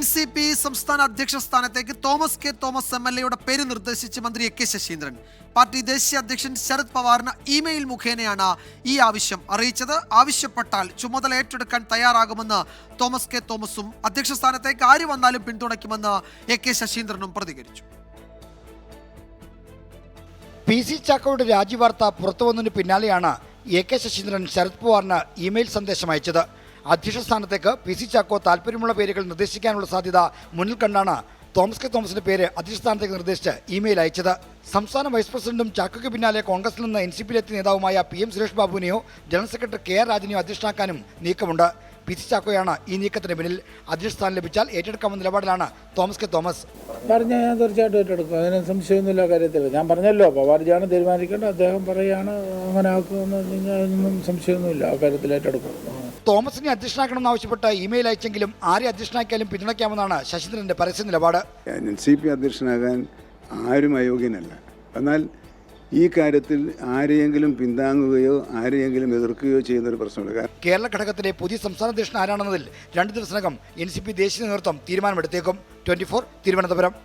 NCP സംസ്ഥാന അധ്യക്ഷ സ്ഥാനത്തേക്ക് തോമസ് കെ തോമസ് MLA പേര് നിർദ്ദേശിച്ച് മന്ത്രി AK ശശീന്ദ്രൻ. പാർട്ടി ദേശീയ അധ്യക്ഷൻ ശരത് പവാറിന് ഇമെയിൽ മുഖേനയാണ് ഈ ആവശ്യം അറിയിച്ചത്. ആവശ്യപ്പെട്ടാൽ ചുമതല ഏറ്റെടുക്കാൻ തയ്യാറാകുമെന്ന് തോമസ് കെ തോമസും അധ്യക്ഷ സ്ഥാനത്തേക്ക് ആര് വന്നാലും പിന്തുണയ്ക്കുമെന്ന് AK ശശീന്ദ്രനും പ്രതികരിച്ചു. PC ചാക്കോയുടെ രാജിവാർത്ത പുറത്തുവന്നതിന് പിന്നാലെയാണ് AK ശശീന്ദ്രൻ ശരത് പവാറിന് ഇമെയിൽ സന്ദേശം അയച്ചത്. അധ്യക്ഷ സ്ഥാനത്തേക്ക് PC ചാക്കോ താല്പര്യമുള്ള പേരുകൾ നിർദ്ദേശിക്കാനുള്ള സാധ്യത മുന്നിൽ കണ്ടാണ് തോമസ് കെ തോമസിന്റെ പേര് അധ്യക്ഷ സ്ഥാനത്തേക്ക് നിർദ്ദേശിച്ച് ഇമെയിൽ അയച്ചത്. സംസ്ഥാന വൈസ് പ്രസിഡന്റും ചാക്കോയ്ക്ക് പിന്നാലെ കോൺഗ്രസിൽ നിന്ന് NCPയിലെത്തിയ നേതാവുമായ PM സുരേഷ് ബാബുവിനെയോ ജനറൽ സെക്രട്ടറി KR രാജനെയോ അധ്യക്ഷനാക്കാനും നീക്കമുണ്ട്. PC ചാക്കോയാണ് ഈ നീക്കത്തിന് പിന്നിൽ. അധ്യക്ഷ സ്ഥാനം ലഭിച്ചാൽ ഏറ്റെടുക്കാമെന്ന നിലപാടിലാണ് തോമസ് കെ തോമസ്. പറഞ്ഞാൽ ഞാൻ തീർച്ചയായിട്ടും ഏറ്റെടുക്കും. അതിന് സംശയമൊന്നുമില്ല കാര്യത്തിൽ. ഞാൻ പറഞ്ഞല്ലോ, പവാർജിയാണ് തീരുമാനിക്കേണ്ടത്. അദ്ദേഹം പറയുകയാണ് അങ്ങനെ ആക്കുമെന്ന് പറഞ്ഞാൽ അതിനൊന്നും സംശയമൊന്നുമില്ല. ആ കാര്യത്തിൽ ഏറ്റെടുക്കും. തോമസിനെ അധ്യക്ഷനാക്കണമെന്ന് ആവശ്യപ്പെട്ട് ഇമെയിൽ അയച്ചെങ്കിലും ആരെ അധ്യക്ഷനാക്കിയാലും പിന്തുണയ്ക്കാമെന്നാണ് ശശീന്ദ്രന്റെ പരസ്യ നിലപാട്. NCP അധ്യക്ഷനാകാൻ ആരും അയോഗ്യനല്ല. എന്നാൽ ഈ കാര്യത്തിൽ ആരെയെങ്കിലും പിന്താങ്ങുകയോ ആരെയെങ്കിലും എതിർക്കുകയോ ചെയ്യുന്നൊരു പ്രശ്നമുണ്ട്. കേരള ഘടകത്തിലെ പുതിയ സംസ്ഥാന അധ്യക്ഷൻ ആരാണെന്നതിൽ 2 ദിവസത്തിനകം NCP ദേശീയ നേതൃത്വം തീരുമാനമെടുത്തേക്കും. 24 തിരുവനന്തപുരം.